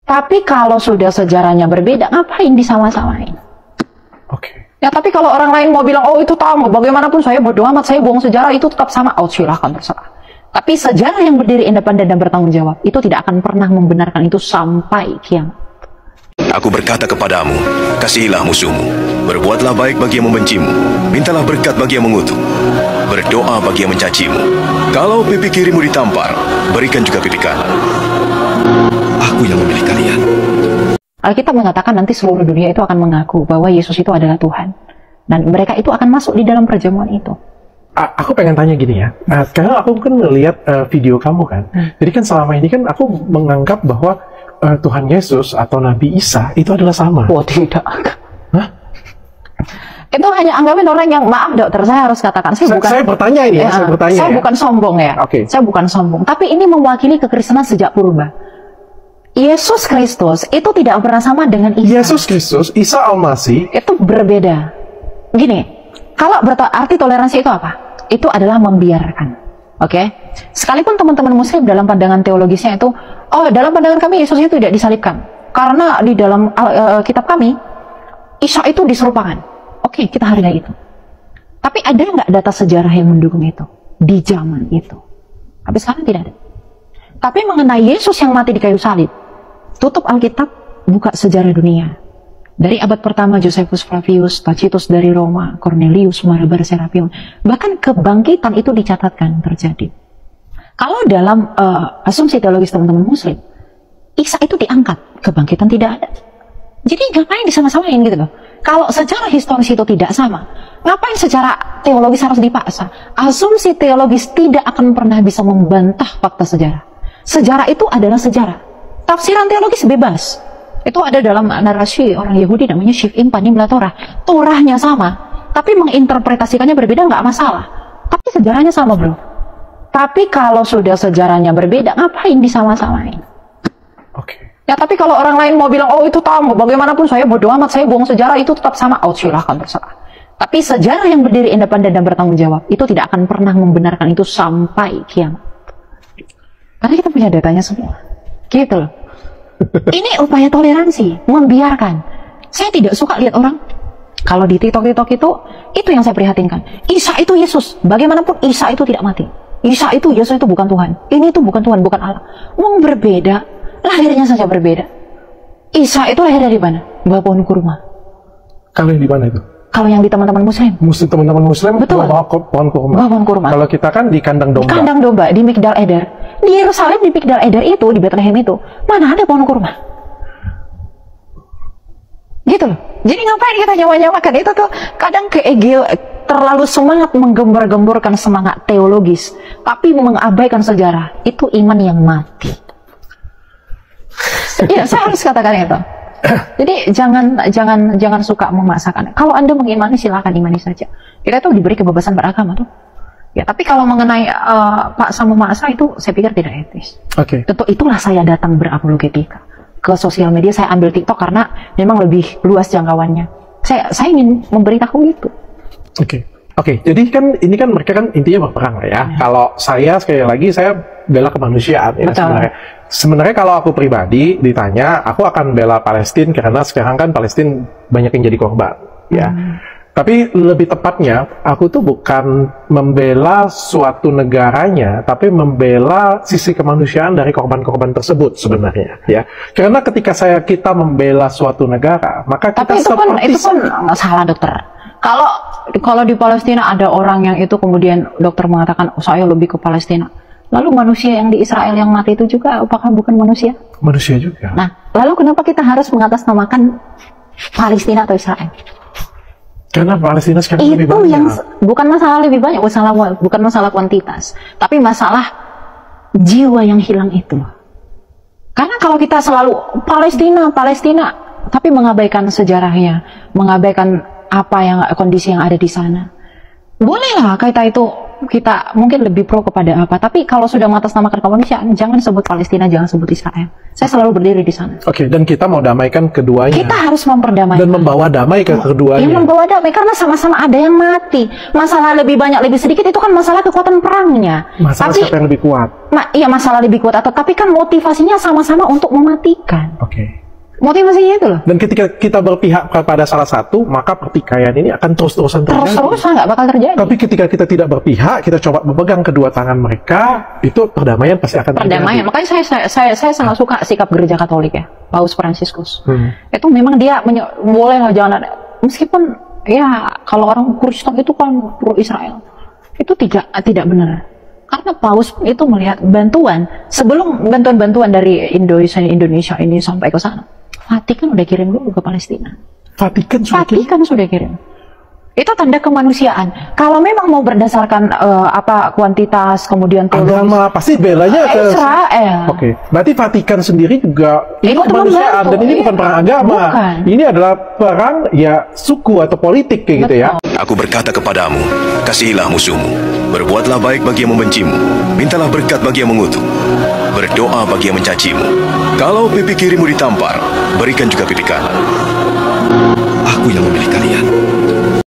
Tapi kalau sudah sejarahnya berbeda, ngapain disama-samain? Oke. Ya, tapi kalau orang lain mau bilang, oh itu tamu, bagaimanapun saya bodoh amat, saya buang sejarah, itu tetap sama. Oh, silahkan, terserah. Tapi sejarah yang berdiri independen dan bertanggung jawab, itu tidak akan pernah membenarkan itu sampai kiamat. Aku berkata kepadamu, kasihilah musuhmu, berbuatlah baik bagi yang membencimu, mintalah berkat bagi yang mengutuk, berdoa bagi yang mencacimu. Kalau pipi kirimu ditampar, berikan juga pipi kanan. Aku yang memilih kalian. Alkitab mengatakan nanti seluruh dunia itu akan mengaku bahwa Yesus itu adalah Tuhan. Dan mereka itu akan masuk di dalam perjamuan itu. Aku pengen tanya gini ya, karena aku kan ngeliat video kamu kan, jadi kan selama ini kan aku menganggap bahwa Tuhan Yesus atau Nabi Isa itu adalah sama. Oh tidak. Hah? Itu hanya anggapin orang yang, maaf dokter, saya harus katakan, saya bertanya ini ya, saya bertanya saya ya. bukan sombong ya, saya bukan sombong, tapi ini mewakili kekristenan sejak purba. Yesus Kristus itu tidak pernah sama dengan Isa. Yesus Kristus, Isa Al-Masih itu berbeda. Gini, kalau arti toleransi itu apa? Itu adalah membiarkan. Oke? Sekalipun teman-teman muslim dalam pandangan teologisnya itu, oh dalam pandangan kami Yesus itu tidak disalibkan. Karena di dalam kitab kami, Isa itu diserupakan. Oke, kita hargai itu. Tapi ada nggak data sejarah yang mendukung itu? Di zaman itu. Tapi sekarang tidak ada. Tapi mengenai Yesus yang mati di kayu salib, tutup Alkitab, buka sejarah dunia. Dari abad pertama, Josephus Flavius, Tacitus dari Roma, Cornelius, Marabar Serapion, bahkan kebangkitan itu dicatatkan terjadi. Kalau dalam asumsi teologis teman-teman muslim, Isa itu diangkat, kebangkitan tidak ada. Jadi ngapain disama-samain gitu loh? Kalau secara historis itu tidak sama, ngapain secara teologis harus dipaksa? Asumsi teologis tidak akan pernah bisa membantah fakta sejarah. Sejarah itu adalah sejarah. Tafsiran teologis bebas. Itu ada dalam narasi orang Yahudi namanya Shiv'im Panim LaTorah. Torahnya sama, tapi menginterpretasikannya berbeda nggak masalah. Tapi sejarahnya sama bro. Tapi kalau sudah sejarahnya berbeda, ngapain disama-samain? Oke. Ya tapi kalau orang lain mau bilang, oh itu tamu, bagaimanapun saya bodoh amat, saya buang sejarah, itu tetap sama. Oh silahkan, terserah. Tapi sejarah yang berdiri independen dan bertanggung jawab, itu tidak akan pernah membenarkan itu sampai kiamat. Karena kita punya datanya semua. Gitu loh. Ini upaya toleransi, membiarkan. Saya tidak suka lihat orang kalau di TikTok itu yang saya prihatinkan. Isa itu Yesus, bagaimanapun Isa itu tidak mati. Isa itu Yesus itu bukan Tuhan. Ini itu bukan Tuhan, bukan Allah. Wong berbeda, lahirnya saja berbeda. Isa itu lahir dari mana? Bawah pohon kurma. Kalau yang di mana itu? Kalau yang di teman-teman muslim. Teman-teman muslim betul. Bawah pohon kurma. Bawah pohon kurma. Kalau kita kan di kandang domba. Di kandang domba, di Migdal Eder. Di Yerusalem, di Migdal Eder itu, di Bethlehem itu, mana ada pohon kurma? Gitu loh. Jadi ngapain kita nyawa-nyawakan? Itu tuh kadang terlalu semangat menggembar-gemborkan semangat teologis, tapi mengabaikan sejarah. Itu iman yang mati. Iya, saya harus katakan itu. Jadi jangan suka memaksakan. Kalau Anda mengimani, silakan imani saja. Kita tuh diberi kebebasan beragama tuh. Ya, tapi kalau mengenai paksa memaksa itu saya pikir tidak etis. Oke. Tentu itulah saya datang berapologetika ke sosial media. Saya ambil TikTok karena memang lebih luas jangkauannya. Saya ingin memberitahu itu. Oke. Jadi kan ini kan mereka kan intinya berperang ya. Kalau saya sekali lagi saya bela kemanusiaan ya sebenarnya. Sebenarnya kalau aku pribadi ditanya, aku akan bela Palestina karena sekarang kan Palestina banyak yang jadi korban ya. Tapi lebih tepatnya, aku tuh bukan membela suatu negaranya, tapi membela sisi kemanusiaan dari korban-korban tersebut sebenarnya, ya. Karena ketika kita membela suatu negara, maka kita tapi itu pun salah dokter. Kalau di Palestina ada orang yang itu kemudian dokter mengatakan, oh, saya lebih ke Palestina. Lalu manusia yang di Israel yang mati itu juga, apakah bukan manusia? Manusia juga. Nah, lalu kenapa kita harus mengatasnamakan Palestina atau Israel? Karena Palestina sekarang lebih banyak. Itu yang bukan masalah lebih banyak, bukan masalah kuantitas, tapi masalah jiwa yang hilang itu. Karena kalau kita selalu Palestina, tapi mengabaikan sejarahnya, mengabaikan kondisi yang ada di sana. Bolehlah kita itu kita mungkin lebih pro kepada apa. Tapi kalau sudah mengatasnamakan kemanusiaan, jangan sebut Palestina, jangan sebut Israel. Saya selalu berdiri di sana. Oke, dan kita mau damaikan keduanya. Kita harus memperdamaikan. Dan membawa damai ke keduanya. Ya, membawa damai, karena sama-sama ada yang mati. Masalah lebih banyak, lebih sedikit, itu kan masalah kekuatan perangnya. Masalah tapi, siapa yang lebih kuat? Iya, masalah lebih kuat. Tapi kan motivasinya sama-sama untuk mematikan. Oke. Motivasinya itu loh. Dan ketika kita berpihak kepada salah satu, maka pertikaian ini akan terus-terusan terjadi. Terus-terusan nggak bakal terjadi. Tapi ketika kita tidak berpihak, kita coba memegang kedua tangan mereka, itu perdamaian pasti akan terjadi. Perdamaian. Makanya saya sangat suka sikap gereja Katolik ya, Paus Fransiskus. Itu memang dia boleh lah, jangan ada. Meskipun ya kalau orang Kristen itu kan pro Israel, itu tidak benar. Karena Paus itu melihat bantuan sebelum bantuan dari Indonesia ini sampai ke sana. Vatikan udah kirim dulu ke Palestina. Vatikan sudah kirim. Itu tanda kemanusiaan. Kalau memang mau berdasarkan kuantitas, kemudian teologis, agama, pasti belanya ke Israel. Oke. Berarti Vatikan sendiri juga ini kemanusiaan, dan ini bukan perang agama. Bukan. Ini adalah perang ya suku atau politik kayak gitu ya. Aku berkata kepadamu, kasihilah musuhmu, berbuatlah baik bagi yang membencimu, mintalah berkat bagi yang mengutuk, berdoa bagi yang mencacimu. Kalau pipi kirimu ditampar, berikan juga pipi kanan. Aku yang memilih kalian.